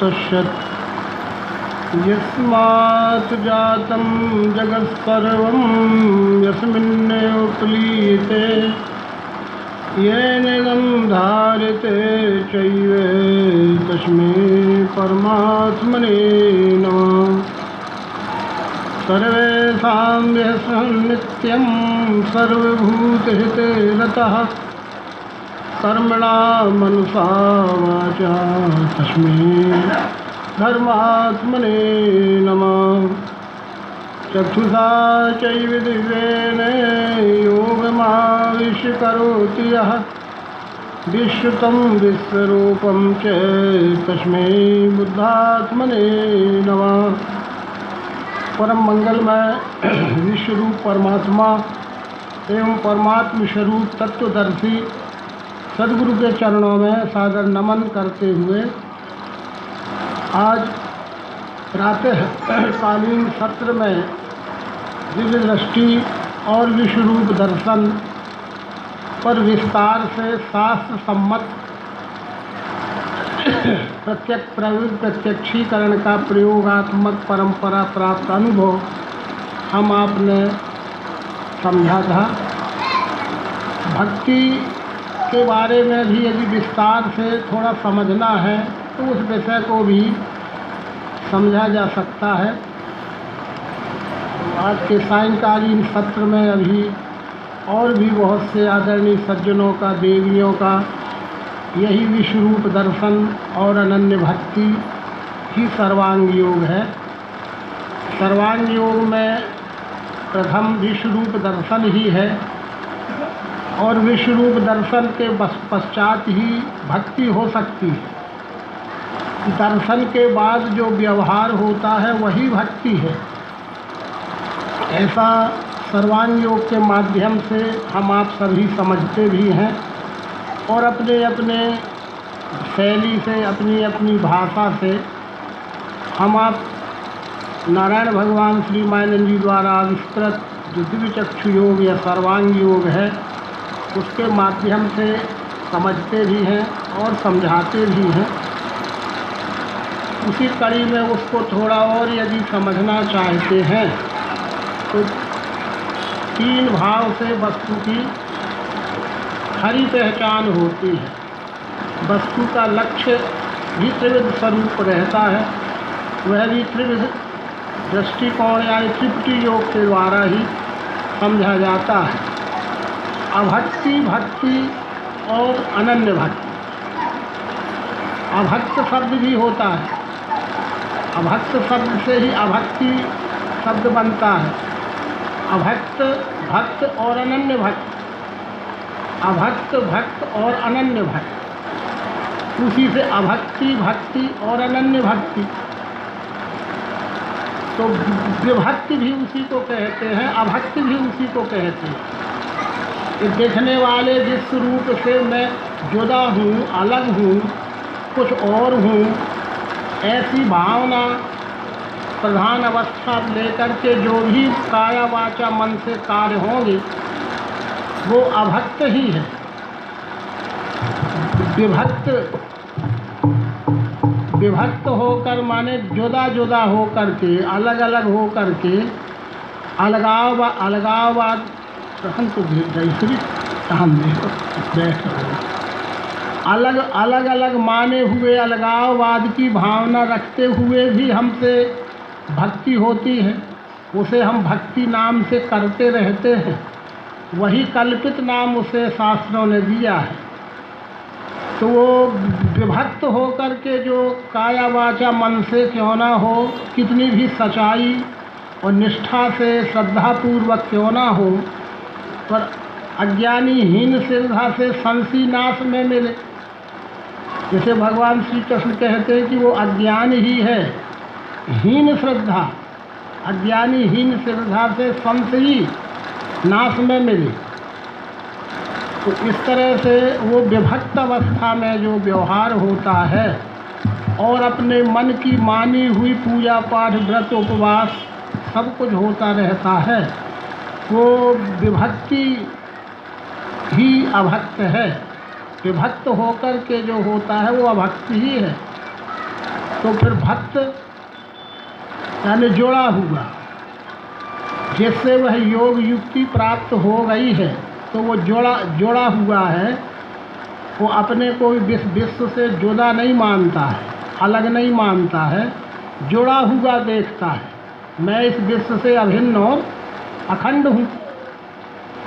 पश्यत् यस्मात् जातं जगत्सर्वं यस्मिन्नेव प्लीयते येनेदं धार्यते चैव तस्मै परमात्मने नमः। सर्वेषां यशः नित्यं सर्वभूतहिते रतः कर्मणां मनसा वाचा तस्मै धर्मात्मने नमः। चक्षुषा चैव दिव्येन योगमाविश्य करोति यः विश्रुतं विश्वरूपं च तस्मै बुद्धात्मने नमः। परम मंगलमय विश्वरूप परमात्मा एवं परमात्म स्वरूप तत्वदर्शी सद्गुरु के चरणों में सादर नमन करते हुए आज प्रातः कालीन सत्र में दिव्य दृष्टि और विश्वरूप दर्शन पर विस्तार से शास्त्र सम्मत प्रत्यक्षीकरण का प्रयोगात्मक परंपरा प्राप्त अनुभव हम आपने समझा था। भक्ति के बारे में भी यदि विस्तार से थोड़ा समझना है तो उस विषय को भी समझा जा सकता है। आज के सायंकालीन सत्र में अभी और भी बहुत से आदरणीय सज्जनों का, देवियों का यही विश्वरूप दर्शन और अनन्य भक्ति ही सर्वांग योग है। सर्वांग योग में प्रथम विश्वरूप दर्शन ही है और विश्वरूप दर्शन के पश्चात ही भक्ति हो सकती है। दर्शन के बाद जो व्यवहार होता है वही भक्ति है। ऐसा सर्वांग योग के माध्यम से हम आप सभी समझते भी हैं और अपने अपने शैली से, अपनी अपनी भाषा से हम आप नारायण भगवान श्री मायानंद जी द्वारा आविष्कृत जो दिव्य चक्षु योग या सर्वांग योग है उसके माध्यम से समझते भी हैं और समझाते भी हैं। उसी कड़ी में उसको थोड़ा और यदि समझना चाहते हैं तो तीन भाव से वस्तु की खरी पहचान होती है। वस्तु का लक्ष्य भी त्रिविध स्वरूप रहता है, वह भी त्रिविध दृष्टिकोण यानी त्रिपुटी योग के द्वारा ही समझा जाता है। अभक्ति, भक्ति और अनन्य भक्ति। अभक्त शब्द भी होता है, अभक्त शब्द से ही अभक्ति शब्द बनता है। अभक्त, भक्त और अनन्य भक्त, अभक्त, भक्त और अनन्य भक्त, उसी से अभक्ति, भक्ति और अनन्य भक्ति। तो विभक्ति भी उसी को कहते हैं, अभक्ति भी उसी को कहते हैं। ये देखने वाले जिस रूप से मैं जुदा हूँ, अलग हूँ, कुछ और हूँ, ऐसी भावना प्रधान अवस्था लेकर के जो भी काया वाचा मन से कार्य होंगे वो अभक्त ही है। विभक्त होकर माने जुदा जुदा होकर के, अलग अलग होकर के, अलगाववाद रहन तो जैसे बैठ अलग अलग माने हुए अलगाववाद की भावना रखते हुए भी हमसे भक्ति होती है। उसे हम भक्ति नाम से करते रहते हैं, वही कल्पित नाम उसे शास्त्रों ने दिया है। तो वो विभक्त होकर के जो काया वाचा मन से क्यों ना हो, कितनी भी सच्चाई और निष्ठा से श्रद्धापूर्वक क्यों ना हो, पर अज्ञानी हीन श्रद्धा से संसी नाश में मिले। जैसे भगवान श्री कृष्ण कहते हैं कि वो अज्ञान ही है, हीन श्रद्धा, अज्ञानी हीन श्रद्धा से संशयी नाश में मिले। तो इस तरह से वो विभक्त अवस्था में जो व्यवहार होता है और अपने मन की मानी हुई पूजा पाठ व्रत उपवास सब कुछ होता रहता है, वो विभक्ति ही अभक्त है। विभक्त होकर के जो होता है वो अभक्ति ही है। तो फिर भक्त यानी जोड़ा हुआ, जिससे वह योग युक्ति प्राप्त हो गई है, तो वो जोड़ा हुआ है। वो अपने को विश्व से जुदा नहीं मानता है, अलग नहीं मानता है, जुड़ा हुआ देखता है। मैं इस विश्व से अभिन्न और अखंड हूँ।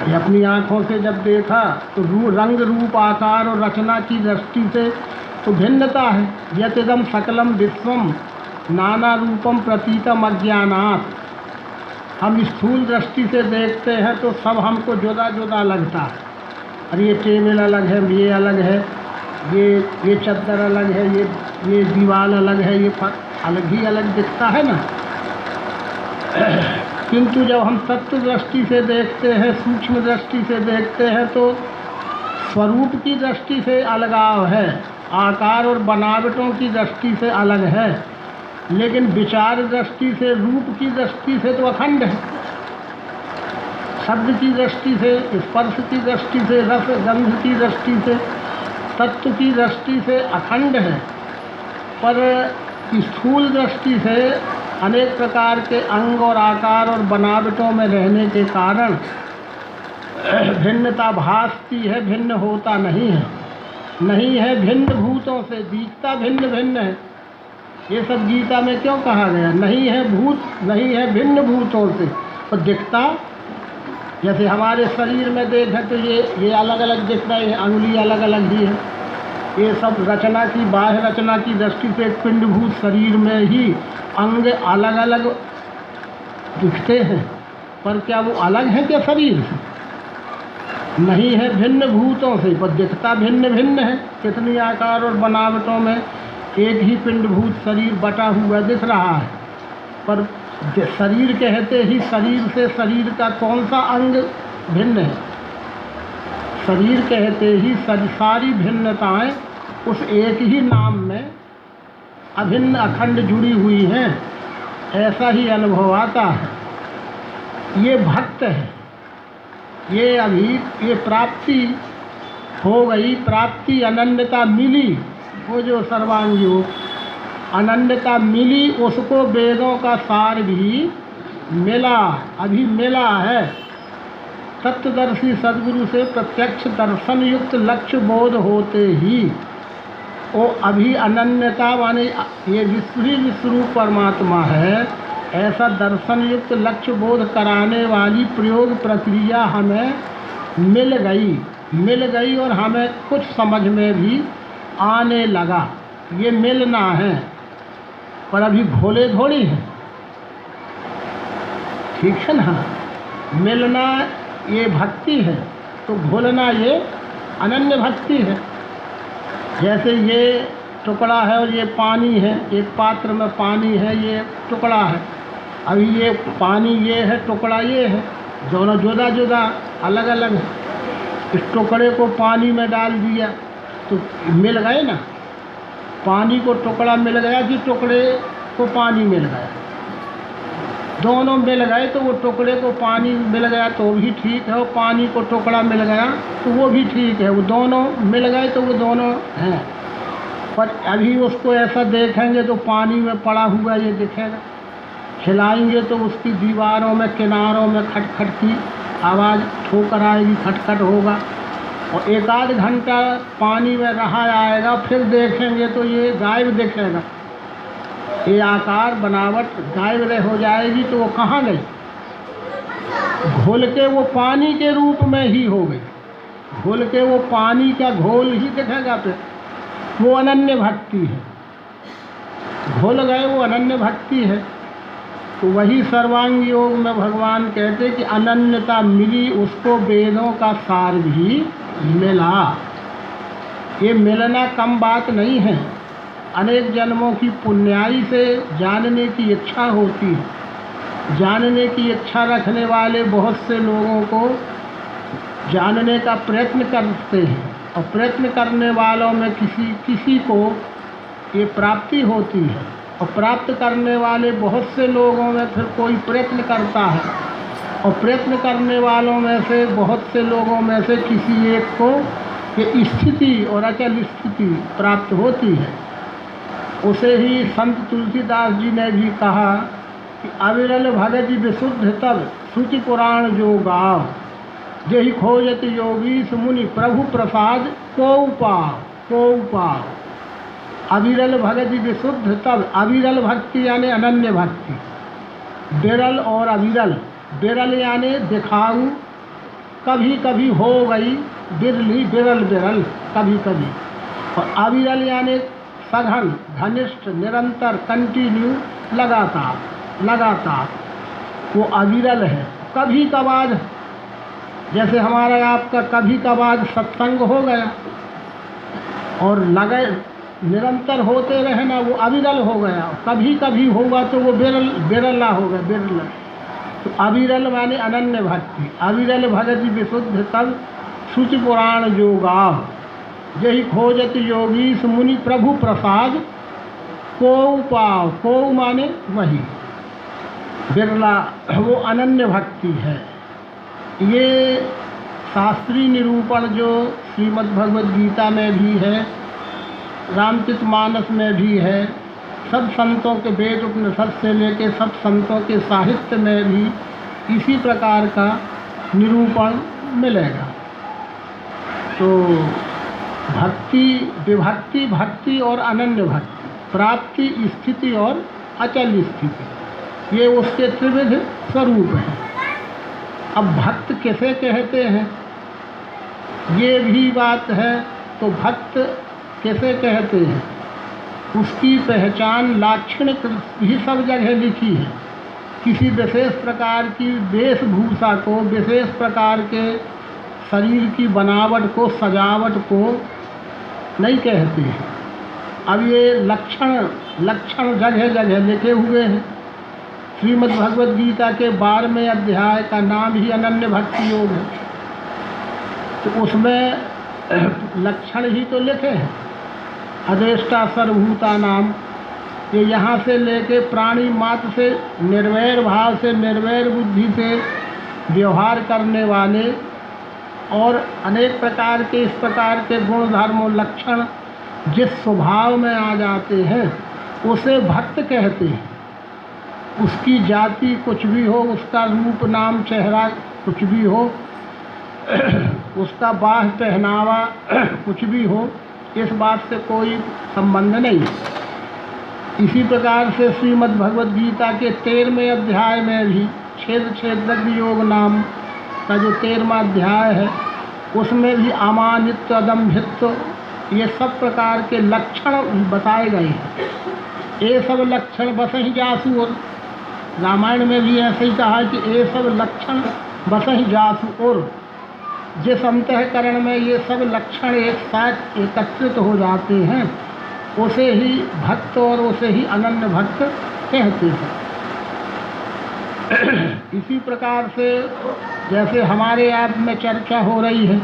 ये अपनी आँखों से जब देखा तो रंग रूप आकार और रचना की दृष्टि से तो भिन्नता है। यतिदम सकलम विश्वम नाना रूपम प्रतीतम अज्ञानात्। हम स्थूल दृष्टि से देखते हैं तो सब हमको जुदा जुदा लगता है। अरे ये टेबल अलग है, ये अलग है, ये चद्दर अलग है, ये दीवार अलग है, ये अलग ही अलग दिखता है ना। किंतु जब हम तत्व दृष्टि से देखते हैं, सूक्ष्म दृष्टि से देखते हैं, तो स्वरूप की दृष्टि से अलगाव है, आकार और बनावटों की दृष्टि से अलग है, लेकिन विचार दृष्टि से, रूप की दृष्टि से तो अखंड है। शब्द की दृष्टि से, स्पर्श की दृष्टि से, रस गंध की दृष्टि से, तत्व की दृष्टि से अखंड है। पर स्थूल दृष्टि से अनेक प्रकार के अंग और आकार और बनावटों में रहने के कारण भिन्नता भासती है, भिन्न होता नहीं है। नहीं है भिन्न भूतों से, दिखता भिन्न भिन्न है। ये सब गीता में क्यों कहा गया? नहीं है भूत, नहीं है भिन्न भूतों से, और दिखता जैसे हमारे शरीर में देखें तो ये अलग अलग दिख रहे हैं, अंगुली अलग अलग ही है। ये सब रचना की, बाह्य रचना की दृष्टि से एक पिंडभूत शरीर में ही अंग अलग अलग दिखते हैं, पर क्या वो अलग है क्या शरीर से? नहीं है भिन्न भूतों से, पर दिखता भिन्न भिन्न है। कितनी आकार और बनावटों में एक ही पिंडभूत शरीर बटा हुआ दिख रहा है, पर शरीर कहते ही शरीर से शरीर का कौन सा अंग भिन्न है? शरीर कहते ही सारी भिन्नताएं उस एक ही नाम में अभिन्न अखंड जुड़ी हुई हैं, ऐसा ही अनुभव आता है। ये भक्त है, ये अभी ये प्राप्ति हो गई, प्राप्ति अनन्यता मिली। वो जो सर्वांग योग अनन्यता मिली, उसको वेदों का सार भी मिला, अभी मिला है। तत्वदर्शी सद्गुरु से प्रत्यक्ष दर्शन युक्त लक्ष्य बोध होते ही वो अभी अनन्यता माने ये विश्व ही विश्वरूप परमात्मा है, ऐसा दर्शन युक्त लक्ष्य बोध कराने वाली प्रयोग प्रक्रिया हमें मिल गई और हमें कुछ समझ में भी आने लगा। ये मिलना है, पर अभी भोले थोड़ी हैं, ठीक है ना। मिलना ये भक्ति है, तो भूलना ये अनन्य भक्ति है। जैसे ये टुकड़ा है और ये पानी है, एक पात्र में पानी है, ये टुकड़ा है। अभी ये पानी ये है, टुकड़ा ये है, दोनों जुदा जुदा अलग अलग है। इस टुकड़े को पानी में डाल दिया तो मिल गए ना, पानी को टुकड़ा मिल गया कि टुकड़े को पानी मिल गया? दोनों मिल गए तो वो टुकड़े को पानी मिल गया तो भी ठीक है, और पानी को टुकड़ा मिल गया तो वो भी ठीक है। वो दोनों मिल गए तो वो दोनों हैं, पर अभी उसको ऐसा देखेंगे तो पानी में पड़ा हुआ ये दिखेगा। हिलाएंगे तो उसकी दीवारों में, किनारों में खटखट की आवाज़, ठोकर आएगी, खटखट होगा। और एक आध घंटा पानी में रहा आएगा, फिर देखेंगे तो ये गायब दिखेगा, ये आकार बनावट गायब हो जाएगी। तो वो कहाँ गई? घोल के वो पानी के रूप में ही हो गई, घोल के वो पानी का घोल ही दिखेगा। फिर वो अनन्य भक्ति है, घोल गए वो अनन्य भक्ति है। तो वही सर्वांग योग में भगवान कहते कि अनन्यता मिली, उसको वेदों का सार भी मिला। ये मिलना कम बात नहीं है। अनेक जन्मों की पुण्याई से जानने की इच्छा होती है। जानने की इच्छा रखने वाले बहुत से लोगों को जानने का प्रयत्न करते हैं, और प्रयत्न करने वालों में किसी को ये प्राप्ति होती है, और प्राप्त करने वाले बहुत से लोगों में फिर कोई प्रयत्न करता है, और प्रयत्न करने वालों में से बहुत से लोगों में से किसी एक को ये स्थिति और अचल स्थिति प्राप्त होती है। उसे ही संत तुलसीदास जी ने भी कहा कि अविरल भगत विशुद्ध तब श्रुति पुराण जो गाव, जेहि खोजत योगी मुनि प्रभु प्रसाद को पाओ। अविरल भगत विशुद्ध तब, अविरल भक्ति यानी अनन्य भक्ति, बिरल और अविरल, बिरल यानी दिखाऊ, कभी कभी हो गई, बिरली बिरल बिरल कभी कभी, और अविरल यानी सघन, घनिष्ठ, निरंतर, कंटिन्यू, लगातार वो अविरल है। कभी कभार, जैसे हमारा आपका कभी कभार सत्संग हो गया और लगे निरंतर होते रहे ना, वो अविरल हो गया। कभी कभी होगा तो वो बिरला हो गया, बिरला। तो अविरल माने अनन्य भक्ति। अविरल भगति विशुद्ध तब श्रुति पुराण जो गाव, यही खोजत योगी मुनि प्रभु प्रसाद को पाओ। को माने वही, बिरला, वो अनन्य भक्ति है। ये शास्त्रीय निरूपण जो श्रीमद् भगवद गीता में भी है, रामचरितमानस में भी है, सब संतों के वेद उपनिषद से लेके सब संतों के साहित्य में भी इसी प्रकार का निरूपण मिलेगा। तो भक्ति, विभक्ति, भक्ति और अनन्य भक्ति, प्राप्ति, स्थिति और अचल स्थिति, ये उसके त्रिविध स्वरूप हैं। अब भक्त किसे कहते हैं, ये भी बात है। तो भक्त किसे कहते हैं, उसकी पहचान लाक्षणिक ही सब जगह लिखी है। किसी विशेष प्रकार की वेशभूषा को, विशेष प्रकार के शरीर की बनावट को, सजावट को नहीं कहते हैं। अब ये लक्षण जगह जगह लिखे हुए हैं। श्रीमद् भगवद गीता के 12वें अध्याय का नाम ही अनन्य भक्ति योग है। तो उसमें लक्षण ही तो लिखे हैं। अदेष्टा सर्वभूता नाम, ये यहाँ से लेके प्राणी मात्र से निर्वैर भाव से, निर्वैर बुद्धि से व्यवहार करने वाले और अनेक प्रकार के इस प्रकार के गुण धर्म और लक्षण जिस स्वभाव में आ जाते हैं उसे भक्त कहते हैं। उसकी जाति कुछ भी हो, उसका रूप नाम चेहरा कुछ भी हो, उसका बाह्य पहनावा कुछ भी हो, इस बात से कोई संबंध नहीं। इसी प्रकार से श्रीमद् भगवद गीता के 13वें अध्याय में भी छेदज्ञ योग नाम का जो 13वां अध्याय है, उसमें भी अमानित्व, अदम्भित्व, ये सब प्रकार के लक्षण बताए गए हैं। ये सब लक्षण बसहि जासु, और रामायण में भी ऐसे ही कहा कि ये सब लक्षण बसहि जासु, और जिस अंतःकरण में ये सब लक्षण एक साथ एकत्रित हो जाते हैं उसे ही भक्त और उसे ही अनन्य भक्त कहते हैं। इसी प्रकार से जैसे हमारे आप में चर्चा हो रही है,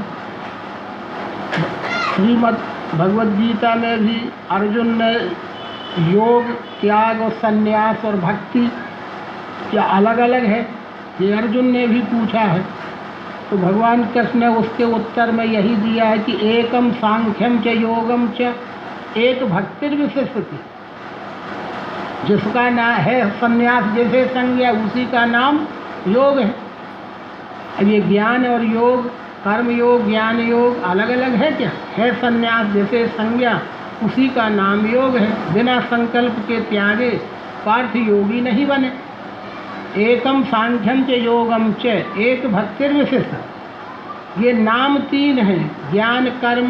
श्रीमद् भगवद गीता में भी अर्जुन ने योग, त्याग और संन्यास और भक्ति क्या अलग अलग है, ये अर्जुन ने भी पूछा है। तो भगवान कृष्ण ने उसके उत्तर में यही दिया है कि एकम सांख्यम च योगम च, एक भक्तिर्विशिष्टति, जिसका नाम है संन्यास, जैसे संज्ञा उसी का नाम योग है। अब ये ज्ञान और योग, कर्म योग, ज्ञान योग अलग अलग है क्या? है संन्यास जैसे संज्ञा, उसी का नाम योग है। बिना संकल्प के त्यागे पार्थ योगी नहीं बने। एकम सांख्यम च योगम च, एक भक्तिर्विशिष्ट, ये नाम 3 हैं, ज्ञान, कर्म,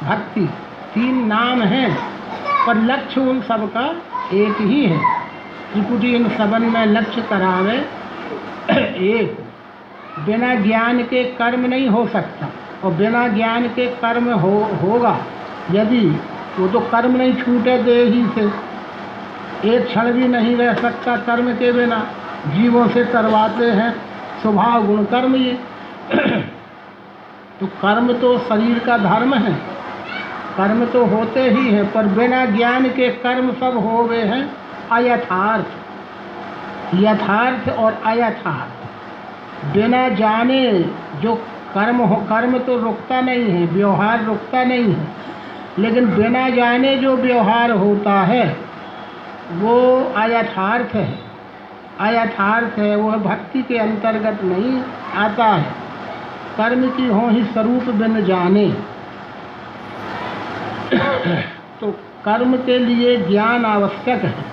भक्ति, 3 नाम हैं, पर लक्ष्य उन सबका एक ही है। त्रिपुटी इन सबन में लक्ष्य करावे एक। बिना ज्ञान के कर्म नहीं हो सकता, और बिना ज्ञान के कर्म होगा यदि, वो तो कर्म नहीं छूटे देही से, एक क्षण भी नहीं रह सकता कर्म के बिना। जीवों से करवाते हैं स्वभाव गुण कर्म ये। तो कर्म तो शरीर का धर्म है, कर्म तो होते ही हैं, पर बिना ज्ञान के कर्म सब हो गए हैं अयथार्थ, यथार्थ और अयथार्थ। बिना जाने जो कर्म हो, कर्म तो रुकता नहीं है, व्यवहार रुकता नहीं है, लेकिन बिना जाने जो व्यवहार होता है वो अयथार्थ है। अयथार्थ है, वह भक्ति के अंतर्गत नहीं आता है। कर्म की हो ही स्वरूप बिन जाने। तो कर्म के लिए ज्ञान आवश्यक है।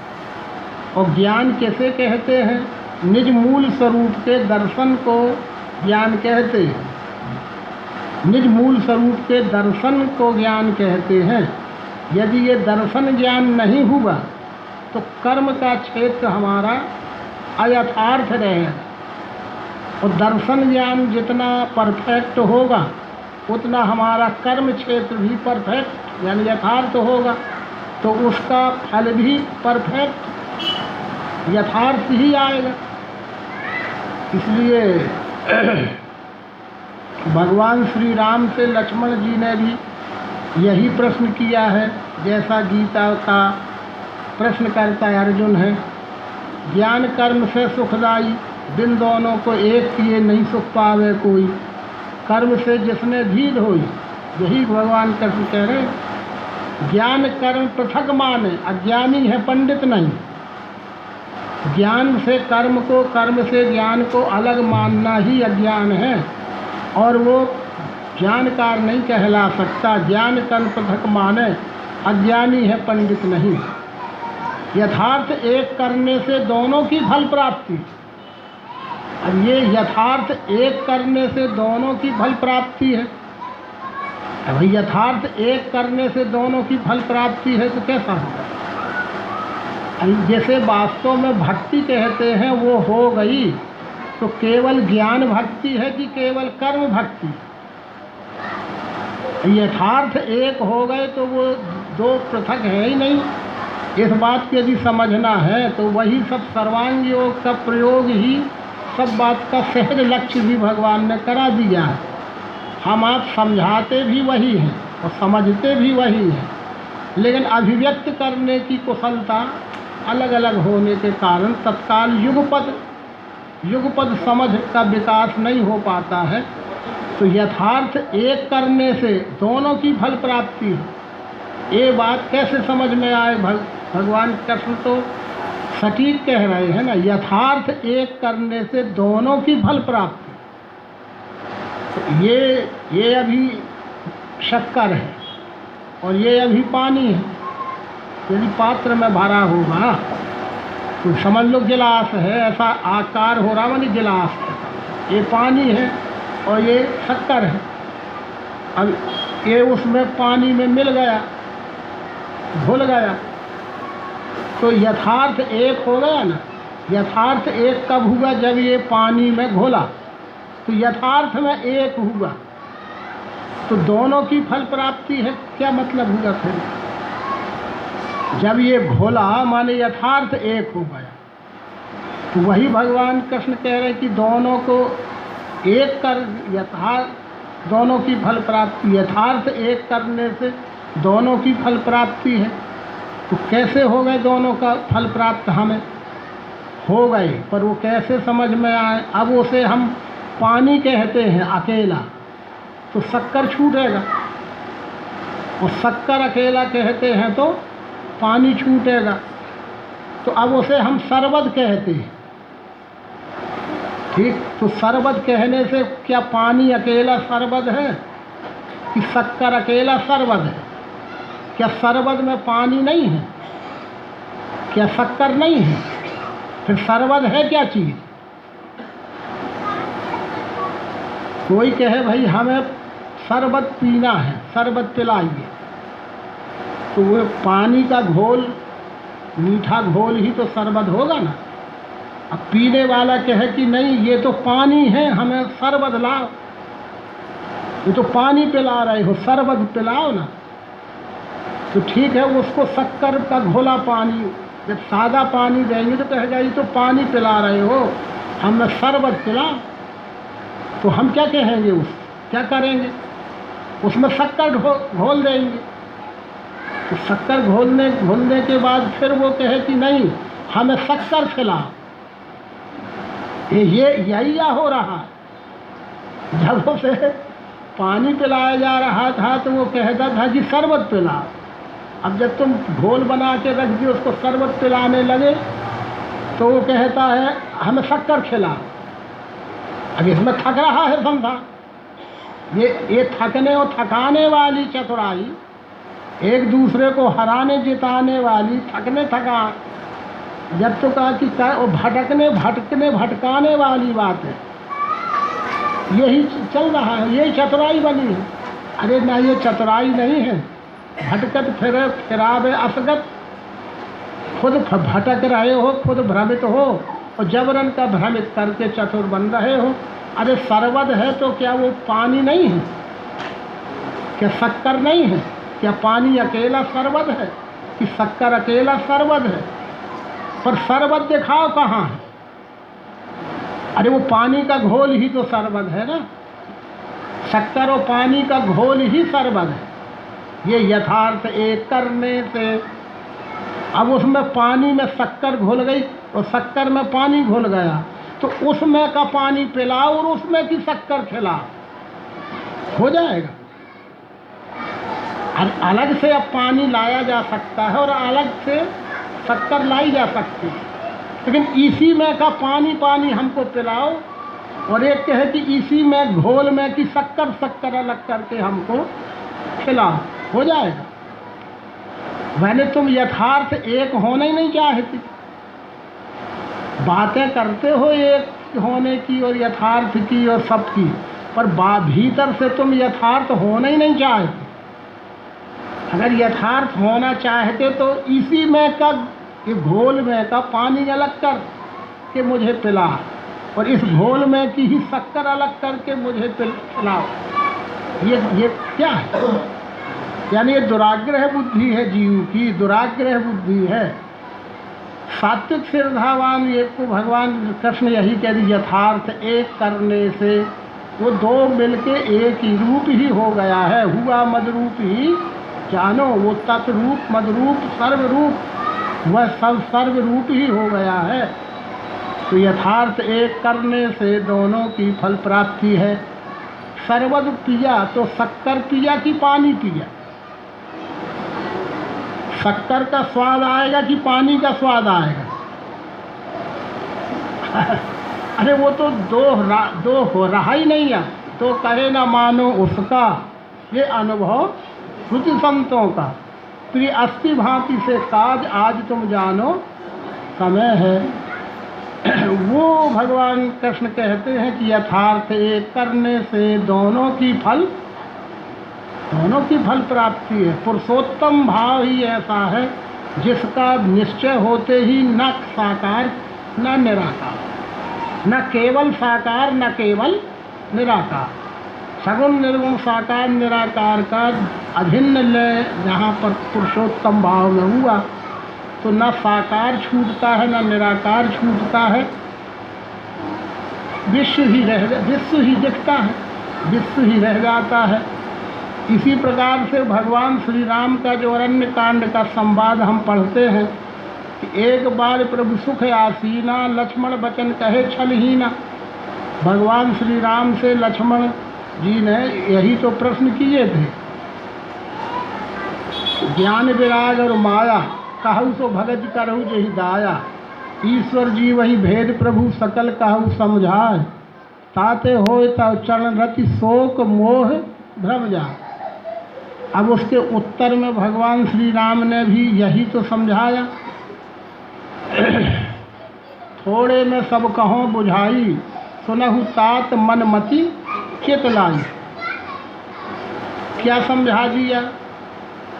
और ज्ञान कैसे कहते हैं? निज मूल स्वरूप के दर्शन को ज्ञान कहते हैं। निज मूल स्वरूप के दर्शन को ज्ञान कहते हैं। यदि ये दर्शन ज्ञान नहीं हुआ तो कर्म का क्षेत्र हमारा अयथार्थ रहेगा। और दर्शन ज्ञान जितना परफेक्ट होगा उतना हमारा कर्म क्षेत्र भी परफेक्ट यानी यथार्थ होगा, तो उसका फल भी परफेक्ट यथार्थ ही आएगा। इसलिए भगवान श्री राम से लक्ष्मण जी ने भी यही प्रश्न किया है, जैसा गीता का प्रश्न करता है अर्जुन है। ज्ञान कर्म से सुखदाई, बिन दोनों को एक किए नहीं सुख पावे कोई। कर्म से जिसने धीर होई, यही भगवान कृष्ण कह रहे हैं। ज्ञान कर्म पृथक माने, अज्ञानी है पंडित नहीं। ज्ञान से कर्म को, कर्म से ज्ञान को अलग मानना ही अज्ञान है, और वो जानकार नहीं कहला सकता। ज्ञान कर्म पृथक माने, अज्ञानी है पंडित नहीं। यथार्थ एक करने से दोनों की फल प्राप्ति। अब ये यथार्थ एक करने से दोनों की फल प्राप्ति है। अब यथार्थ एक करने से दोनों की फल प्राप्ति है तो कैसा होगा? जैसे वास्तव में भक्ति कहते हैं वो हो गई, तो केवल ज्ञान भक्ति है कि केवल कर्म भक्ति? यथार्थ एक हो गए तो वो दो पृथक है ही नहीं। इस बात को यदि समझना है तो वही सब सर्वांग योग का प्रयोग ही सब बात का सहज लक्ष्य भी भगवान ने करा दिया है। हम आप समझाते भी वही हैं और समझते भी वही हैं, लेकिन अभिव्यक्त करने की कुशलता अलग अलग होने के कारण तत्काल युगपद समझ का विकास नहीं हो पाता है। तो यथार्थ एक करने से दोनों की फल प्राप्ति है। ये बात कैसे समझ में आए? भगवान कृष्ण तो सटीक कह रहे हैं ना, यथार्थ एक करने से दोनों की फल प्राप्ति। तो ये अभी शक्कर है और ये अभी पानी है। यदि पात्र में भरा होगा तो समझ लो गिलास है, ऐसा आकार हो रहा मानी गिलास है। ये पानी है और ये शक्कर है। अब ये उसमें पानी में मिल गया, घुल गया, तो यथार्थ एक हो गया ना। यथार्थ एक कब हुआ? जब ये पानी में घुला, तो यथार्थ में एक हुआ, तो दोनों की फल प्राप्ति है। क्या मतलब हुआ फिर? जब ये घोला माने यथार्थ एक हो गया, तो वही भगवान कृष्ण कह रहे हैं कि दोनों को एक कर यथार्थ दोनों की फल प्राप्ति। यथार्थ एक करने से दोनों की फल प्राप्ति है। तो कैसे हो गए दोनों का फल प्राप्त? हमें हो गए, पर वो कैसे समझ में आए? अब उसे हम पानी कहते हैं अकेला, तो शक्कर छूटेगा। और शक्कर अकेला कहते हैं तो पानी छूटेगा। तो अब उसे हम शरबत कहते हैं, ठीक? तो शरबत कहने से क्या पानी अकेला शरबत है कि शक्कर अकेला शरबत है? क्या शरबत में पानी नहीं है? क्या शक्कर नहीं है? फिर शरबत है क्या चीज़? कोई कहे भाई हमें शरबत पीना है, शरबत पिलाइए, तो वो पानी का घोल, मीठा घोल ही तो शरबत होगा ना। अब पीने वाला कहे कि नहीं ये तो पानी है, हमें शरबत लाओ, ये तो पानी पिला रहे हो, शरबत पिलाओ ना। तो ठीक है, उसको शक्कर का घोला पानी, जब सादा पानी देंगे तो कहेगा ये तो पानी पिला रहे हो, हमें शरबत पिलाओ। तो हम क्या कहेंगे? क्या करेंगे? उसमें शक्कर घोल देंगे। तो शक्कर घोलने के बाद फिर वो कहे कि नहीं हमें शक्कर खिलाओ। ये यही हो रहा है। जब उसे पानी पिलाया जा रहा था तो वो कहता था कि शरबत पिला। अब जब तुम घोल बना के रख दिए उसको शरबत पिलाने लगे तो वो कहता है हमें शक्कर खिला। अब इसमें थक रहा है समझा। ये थकने और थकाने वाली चतुराई, एक दूसरे को हराने जिताने वाली, थकने थका, जब तो कहा कि भटकने भटकाने वाली बात है। यही चल रहा है, यही चतुराई बनी है। अरे ना, ये चतुराई नहीं है। भटकत फिरे फिरावे असगत, खुद भटक रहे हो, खुद भ्रमित हो और जबरन का भ्रमित करके चतुर बन रहे हो। अरे सरबत है तो क्या वो पानी नहीं है? क्या शक्कर नहीं है? क्या पानी अकेला शरबत है कि शक्कर अकेला शरबत है? पर शरबत दिखाओ कहाँ है? अरे वो पानी का घोल ही तो शरबत है ना। शक्कर और पानी का घोल ही शरबत है। ये यथार्थ एक करने से, अब उसमें पानी में शक्कर घुल गई और शक्कर में पानी घुल गया तो उसमें का पानी पिलाओ और उसमें की शक्कर खिलाओ, हो जाएगा। अलग से अब पानी लाया जा सकता है और अलग से शक्कर लाई जा सकती है, लेकिन इसी में का पानी हमको पिलाओ और एक कहे कि इसी में घोल में की शक्कर अलग करके हमको खिलाओ, हो जाएगा। मैंने तुम यथार्थ एक होना ही नहीं चाहती। बातें करते हो एक होने की और यथार्थ की और सब की, पर भीतर से तुम यथार्थ होना ही नहीं चाहते। अगर यथार्थ होना चाहते तो इसी में का, ये घोल में का पानी अलग कर के मुझे पिला और इस घोल में की ही शक्कर अलग करके मुझे पिलाओ। ये क्या है? यानी ये दुराग्रह बुद्धि है, जीव की दुराग्रह बुद्धि है। सात्विक श्रद्धावान एक को भगवान कृष्ण यही कह दी, यथार्थ एक करने से वो दो मिलके एक ही रूप ही हो गया है। हुआ मदरूप ही जानो, वो तत्रूप मदरूप सर्वरूप, वह सब सर्वरूप ही हो गया है। तो यथार्थ एक करने से दोनों की फल प्राप्ति है। शरबत पिया तो शक्कर पिया कि पानी पिया? शक्कर का स्वाद आएगा कि पानी का स्वाद आएगा? अरे वो तो दो हो रहा ही नहीं है। तो कहे ना मानो उसका, ये अनुभव श्रुति संतों का। प्रिय अस्थि भांति से काज आज तुम जानो समय है। वो भगवान कृष्ण कहते हैं कि यथार्थ एक करने से दोनों की फल प्राप्ति है। पुरुषोत्तम भाव ही ऐसा है जिसका निश्चय होते ही न साकार न निराकार, न केवल साकार न केवल निराकार, सगुण निर्गुण साकार निराकार का अभिन्न लय जहाँ पर पुरुषोत्तम भाव में हुआ तो न साकार छूटता है न निराकार छूटता है। विश्व ही दिखता है, विश्व ही रह जाता है। इसी प्रकार से भगवान श्री राम का जो अरण्य कांड का संवाद हम पढ़ते हैं कि एक बार प्रभु सुख आसीना, लक्ष्मण बचन कहे छलहीना। भगवान श्री राम से लक्ष्मण जी ने यही तो प्रश्न किए थे, ज्ञान विराग और माया कहु सो भगत करहु जहि दाया। ईश्वर जी वही भेद प्रभु सकल कहु समझाए, ताते होय तव चरण रति शोक मोह भ्रम जाए। अब उसके उत्तर में भगवान श्री राम ने भी यही तो समझाया, थोड़े में सब कहों बुझाई, सुनहु तात मन मति चित लाई। क्या समझा दिया?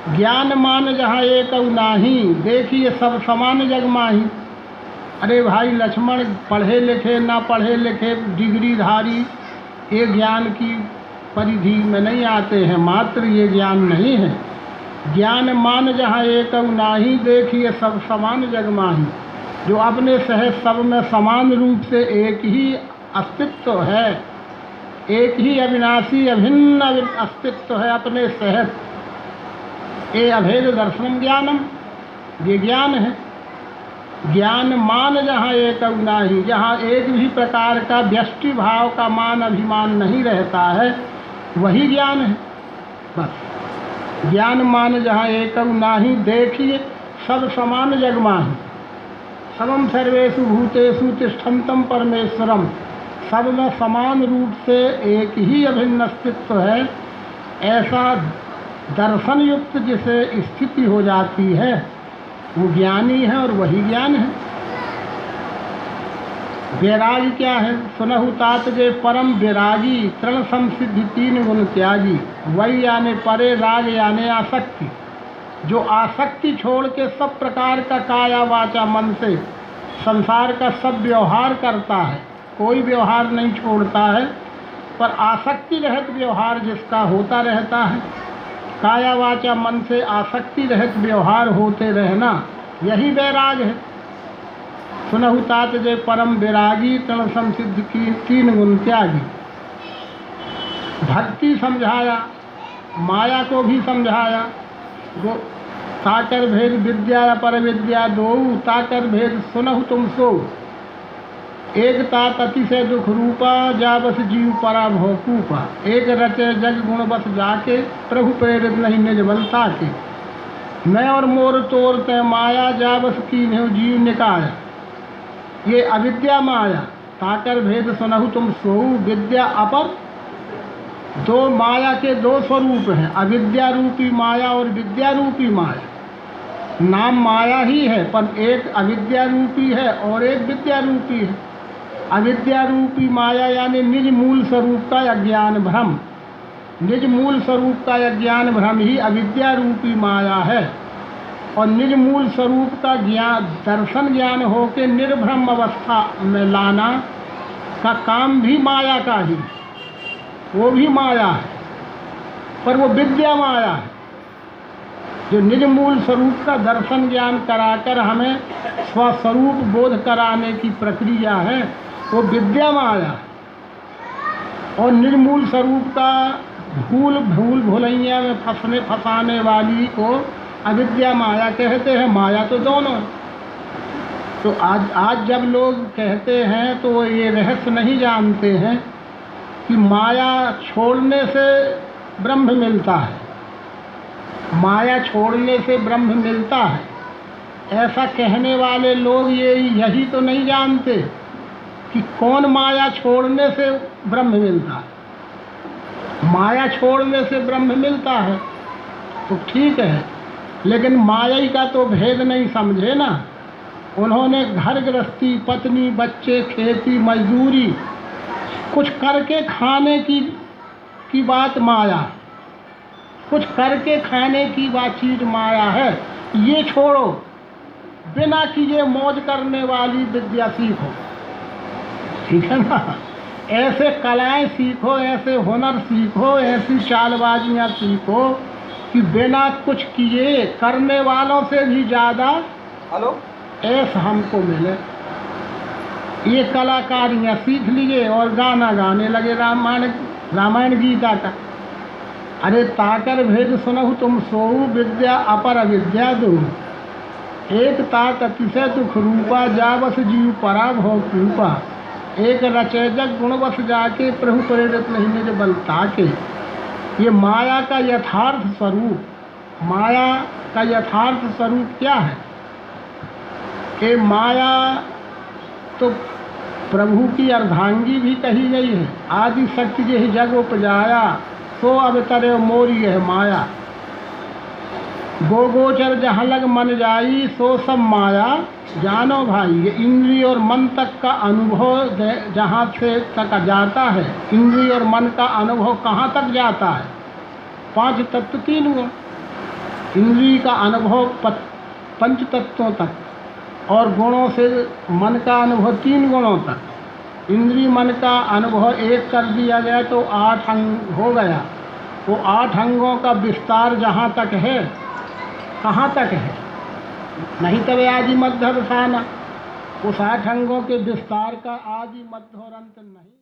ज्ञान मान जहाँ एक नाही, देखिए सब समान जग माही। अरे भाई लक्ष्मण, पढ़े लिखे ना पढ़े लिखे डिग्रीधारी ये ज्ञान की परिधि में नहीं आते हैं, मात्र ये ज्ञान नहीं है। ज्ञान मान जहाँ एक नाही, देखिए सब समान जग माही। जो अपने सहज सब में समान रूप से एक ही अस्तित्व है, एक ही अविनाशी अभिन्न अस्तित्व है अपने सहज, ये अभेद दर्शनम ज्ञानम, ये ज्ञान है। ज्ञान मान जहाँ एक नाही, जहाँ एक भी प्रकार का व्यष्टि भाव का मान अभिमान नहीं रहता है, वही ज्ञान है। बस ज्ञान मान जहाँ एकम नाही, देखिए सब समान जग माही। समम सर्वेषु भूतेषु तिष्ठन्तम परमेश्वरम, सब में समान रूप से एक ही अभिन्न अस्तित्व है। ऐसा दर्शन युक्त जिसे स्थिति हो जाती है वो ज्ञानी है और वही ज्ञान है। वैरागी क्या है? सुनहु तात जे परम वैरागी, तृण संसिद्धि तीन गुण त्यागी। वही यानी परे, राग यानी आसक्ति, जो आसक्ति छोड़ के सब प्रकार का काया वाचा मन से संसार का सब व्यवहार करता है। कोई व्यवहार नहीं छोड़ता है, पर आसक्ति रहित व्यवहार जिसका होता रहता है। काया वाचा मन से आसक्ति रहित व्यवहार होते रहना, यही वैराग है। सुनहु तात जे परम वैरागी, तृण संसिद्धि की तीन गुण त्यागी। भक्ति समझाया, माया को भी समझाया। ताकर भेद विद्या पर विद्या दो, ताकर भेद सुनहु तुम सो। एक तात अतिशय दुख रूपा, जा बस जीव परा भव कूपा। एक रचे जग गुण बस जाके, प्रभु प्रेरित नहीं निज बल ताके। मैं और मोर तोर तय माया, जा बस कीन्हु जीव निकाया। ये अविद्या माया। ताकर भेद सुनहु तुम सो, विद्या अपर। दो माया के दो स्वरूप हैं, अविद्या रूपी माया और विद्या रूपी माया। नाम माया ही है, पर एक अविद्या रूपी है और एक विद्या रूपी है। अविद्या रूपी माया यानी निज मूल स्वरूप का अज्ञान भ्रम। निज मूल स्वरूप का अज्ञान भ्रम ही अविद्या रूपी माया है। और निज मूल स्वरूप का ज्ञान, दर्शन ज्ञान हो के निर्भ्रम अवस्था में लाना का काम भी माया का ही, वो भी माया है, पर वो विद्या माया है। जो निज मूल स्वरूप का दर्शन ज्ञान कराकर हमें स्वस्वरूप बोध कराने की प्रक्रिया है, वो विद्या माया है। और निर्मूल स्वरूप का भूल भुलैया में फंसाने वाली को अविद्या माया कहते हैं। माया तो दोनों। तो आज जब लोग कहते हैं तो वो ये रहस्य नहीं जानते हैं कि माया छोड़ने से ब्रह्म मिलता है। माया छोड़ने से ब्रह्म मिलता है, ऐसा कहने वाले लोग यही तो नहीं जानते कि कौन माया छोड़ने से ब्रह्म मिलता है। माया छोड़ने से ब्रह्म मिलता है तो ठीक है, लेकिन माया का तो भेद नहीं समझे ना। उन्होंने घर गृहस्थी, पत्नी, बच्चे, खेती, मजदूरी, कुछ करके खाने की बात माया, कुछ करके खाने की बात चीज माया है। ये छोड़ो, बिना किए मौज करने वाली विद्या सीखो, ठीक है ना। ऐसे कलाएं सीखो, ऐसे हुनर सीखो, ऐसी चालबाजियां सीखो कि बिना कुछ किए करने वालों से भी ज़्यादा ऐसा हमको मिले। ये कलाकारियाँ सीख लिए और गाना गाने लगे रामायण गीता का। अरे ताकर भेद सुनहु तुम सोऊ, विद्या अपर अविद्या दो। एक तात अतिशय दुख रूपा, जा बस जीव परा भव कृपा। एक रचे जग गुण बस जाके, प्रभु प्रेरित नहीं निज बल ताके। ये माया का यथार्थ स्वरूप, माया का यथार्थ स्वरूप क्या है? कि माया तो प्रभु की अर्धांगी भी कही गई है। आदि शक्ति यही जग उपजाया, सो अवतरे मोरी है माया। गोचर जहाँ लग मन जाई, सो सब माया जानो भाई। ये इंद्रिय और मन तक का अनुभव जहाँ से तक जाता है, इंद्रिय और मन का अनुभव कहाँ तक जाता है? 5 तत्व 3 गुण। इंद्रिय का अनुभव 5 तत्वों तक, और गुणों से मन का अनुभव 3 गुणों तक। इंद्रिय मन का अनुभव 1 कर दिया गया तो 8 अंग हो गया। वो 8 अंगों का विस्तार जहाँ तक है, कहाँ तक है? नहीं तब आदि मध्य अवसाना। उस 8 अंगों के विस्तार का आदि मध्य और अंत नहीं।